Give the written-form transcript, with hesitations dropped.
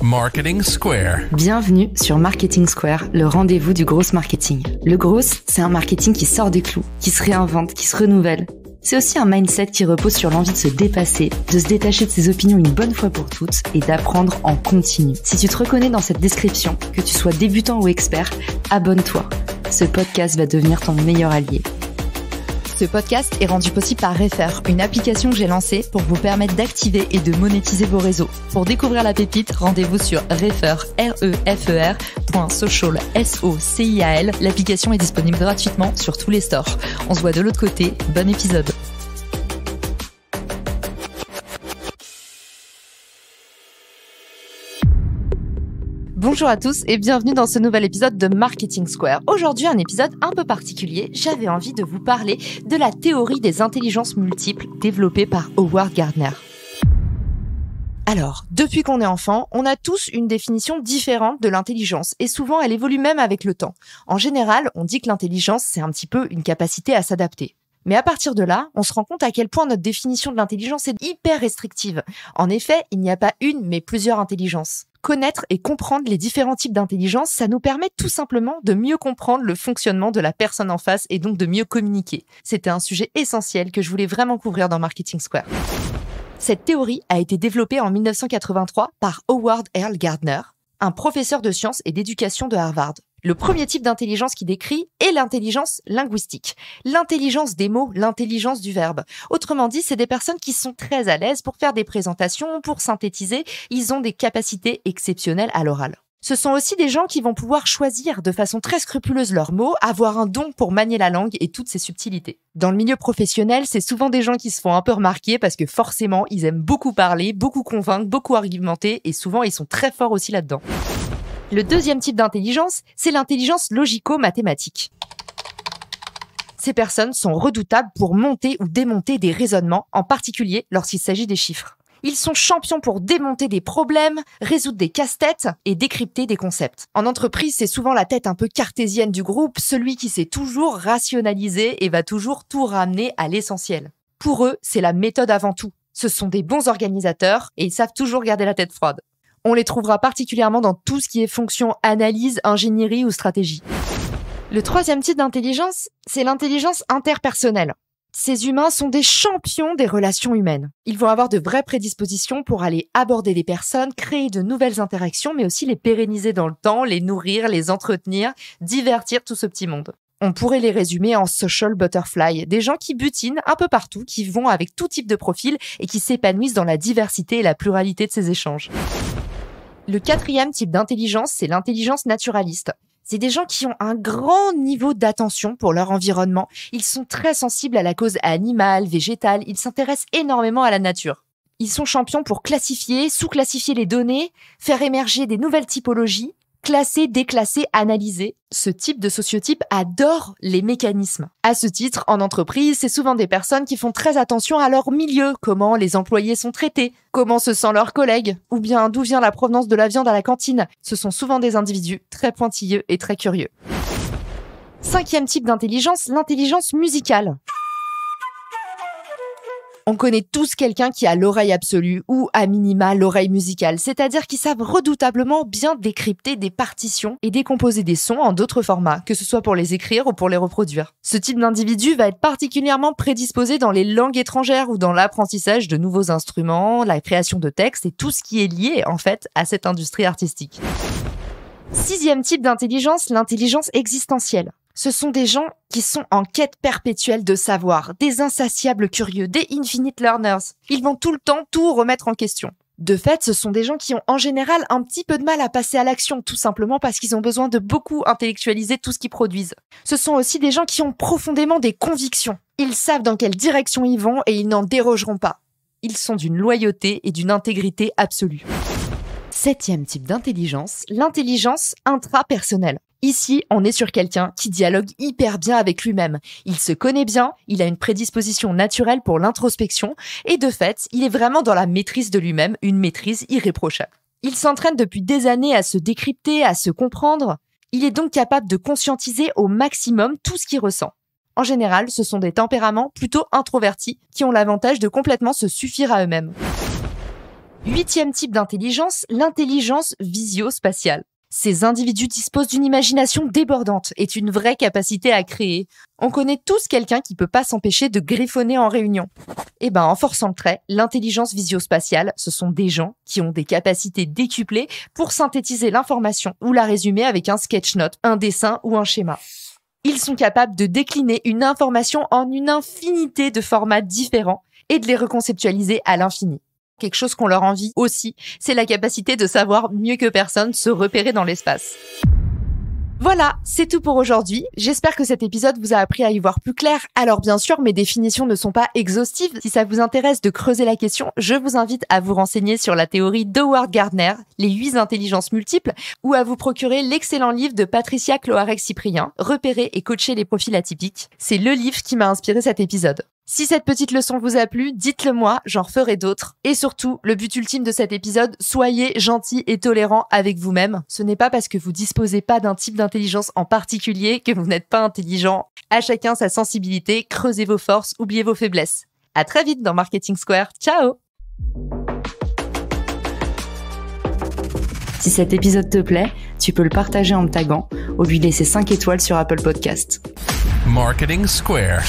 Marketing Square. Bienvenue sur Marketing Square, le rendez-vous du gros marketing. Le gros, c'est un marketing qui sort des clous, qui se réinvente, qui se renouvelle. C'est aussi un mindset qui repose sur l'envie de se dépasser, de se détacher de ses opinions une bonne fois pour toutes et d'apprendre en continu. Si tu te reconnais dans cette description, que tu sois débutant ou expert, abonne-toi. Ce podcast va devenir ton meilleur allié. Ce podcast est rendu possible par Refer, une application que j'ai lancée pour vous permettre d'activer et de monétiser vos réseaux. Pour découvrir la pépite, rendez-vous sur refer.social. L'application est disponible gratuitement sur tous les stores. On se voit de l'autre côté. Bon épisode. Bonjour à tous et bienvenue dans ce nouvel épisode de Marketing Square. Aujourd'hui, un épisode un peu particulier. J'avais envie de vous parler de la théorie des intelligences multiples développée par Howard Gardner. Alors, depuis qu'on est enfant, on a tous une définition différente de l'intelligence et souvent elle évolue même avec le temps. En général, on dit que l'intelligence, c'est un petit peu une capacité à s'adapter. Mais à partir de là, on se rend compte à quel point notre définition de l'intelligence est hyper restrictive. En effet, il n'y a pas une, mais plusieurs intelligences. Connaître et comprendre les différents types d'intelligence, ça nous permet tout simplement de mieux comprendre le fonctionnement de la personne en face et donc de mieux communiquer. C'était un sujet essentiel que je voulais vraiment couvrir dans Marketing Square. Cette théorie a été développée en 1983 par Howard Earl Gardner, un professeur de sciences et d'éducation de Harvard. Le premier type d'intelligence qu'il décrit est l'intelligence linguistique. L'intelligence des mots, l'intelligence du verbe. Autrement dit, c'est des personnes qui sont très à l'aise pour faire des présentations, pour synthétiser. Ils ont des capacités exceptionnelles à l'oral. Ce sont aussi des gens qui vont pouvoir choisir de façon très scrupuleuse leurs mots, avoir un don pour manier la langue et toutes ses subtilités. Dans le milieu professionnel, c'est souvent des gens qui se font un peu remarquer parce que forcément, ils aiment beaucoup parler, beaucoup convaincre, beaucoup argumenter et souvent, ils sont très forts aussi là-dedans. Le deuxième type d'intelligence, c'est l'intelligence logico-mathématique. Ces personnes sont redoutables pour monter ou démonter des raisonnements, en particulier lorsqu'il s'agit des chiffres. Ils sont champions pour démonter des problèmes, résoudre des casse-têtes et décrypter des concepts. En entreprise, c'est souvent la tête un peu cartésienne du groupe, celui qui sait toujours rationaliser et va toujours tout ramener à l'essentiel. Pour eux, c'est la méthode avant tout. Ce sont des bons organisateurs et ils savent toujours garder la tête froide. On les trouvera particulièrement dans tout ce qui est fonction analyse, ingénierie ou stratégie. Le troisième type d'intelligence, c'est l'intelligence interpersonnelle. Ces humains sont des champions des relations humaines. Ils vont avoir de vraies prédispositions pour aller aborder les personnes, créer de nouvelles interactions, mais aussi les pérenniser dans le temps, les nourrir, les entretenir, divertir tout ce petit monde. On pourrait les résumer en social butterfly, des gens qui butinent un peu partout, qui vont avec tout type de profil et qui s'épanouissent dans la diversité et la pluralité de ces échanges. Le quatrième type d'intelligence, c'est l'intelligence naturaliste. C'est des gens qui ont un grand niveau d'attention pour leur environnement. Ils sont très sensibles à la cause animale, végétale. Ils s'intéressent énormément à la nature. Ils sont champions pour classifier, sous-classifier les données, faire émerger des nouvelles typologies, classer, déclasser, analyser. Ce type de sociotype adore les mécanismes. À ce titre, en entreprise, c'est souvent des personnes qui font très attention à leur milieu, comment les employés sont traités, comment se sentent leurs collègues, ou bien d'où vient la provenance de la viande à la cantine. Ce sont souvent des individus très pointilleux et très curieux. Cinquième type d'intelligence, l'intelligence musicale. On connaît tous quelqu'un qui a l'oreille absolue ou à minima l'oreille musicale, c'est-à-dire qui savent redoutablement bien décrypter des partitions et décomposer des sons en d'autres formats, que ce soit pour les écrire ou pour les reproduire. Ce type d'individu va être particulièrement prédisposé dans les langues étrangères ou dans l'apprentissage de nouveaux instruments, la création de textes et tout ce qui est lié en fait à cette industrie artistique. Sixième type d'intelligence, l'intelligence existentielle. Ce sont des gens qui sont en quête perpétuelle de savoir, des insatiables curieux, des infinite learners. Ils vont tout le temps tout remettre en question. De fait, ce sont des gens qui ont en général un petit peu de mal à passer à l'action, tout simplement parce qu'ils ont besoin de beaucoup intellectualiser tout ce qu'ils produisent. Ce sont aussi des gens qui ont profondément des convictions. Ils savent dans quelle direction ils vont et ils n'en dérogeront pas. Ils sont d'une loyauté et d'une intégrité absolue. Septième type d'intelligence, l'intelligence intrapersonnelle. Ici, on est sur quelqu'un qui dialogue hyper bien avec lui-même. Il se connaît bien, il a une prédisposition naturelle pour l'introspection et de fait, il est vraiment dans la maîtrise de lui-même, une maîtrise irréprochable. Il s'entraîne depuis des années à se décrypter, à se comprendre. Il est donc capable de conscientiser au maximum tout ce qu'il ressent. En général, ce sont des tempéraments plutôt introvertis qui ont l'avantage de complètement se suffire à eux-mêmes. 8e type d'intelligence, l'intelligence visio-spatiale. Ces individus disposent d'une imagination débordante et une vraie capacité à créer. On connaît tous quelqu'un qui peut pas s'empêcher de griffonner en réunion. En forçant le trait, l'intelligence visio-spatiale, ce sont des gens qui ont des capacités décuplées pour synthétiser l'information ou la résumer avec un sketch note, un dessin ou un schéma. Ils sont capables de décliner une information en une infinité de formats différents et de les reconceptualiser à l'infini. Quelque chose qu'on leur envie aussi, c'est la capacité de savoir mieux que personne se repérer dans l'espace. Voilà, c'est tout pour aujourd'hui. J'espère que cet épisode vous a appris à y voir plus clair. Alors bien sûr, mes définitions ne sont pas exhaustives. Si ça vous intéresse de creuser la question, je vous invite à vous renseigner sur la théorie d'Howard Gardner, les 8 intelligences multiples, ou à vous procurer l'excellent livre de Patricia Cloarec-Cyprien, Repérer et coacher les profils atypiques. C'est le livre qui m'a inspiré cet épisode. Si cette petite leçon vous a plu, dites-le moi, j'en referai d'autres. Et surtout, le but ultime de cet épisode, soyez gentils et tolérants avec vous-même. Ce n'est pas parce que vous disposez pas d'un type d'intelligence en particulier que vous n'êtes pas intelligent. À chacun sa sensibilité, creusez vos forces, oubliez vos faiblesses. À très vite dans Marketing Square. Ciao! Si cet épisode te plaît, tu peux le partager en me taguant ou lui laisser 5 étoiles sur Apple Podcasts. Marketing Square.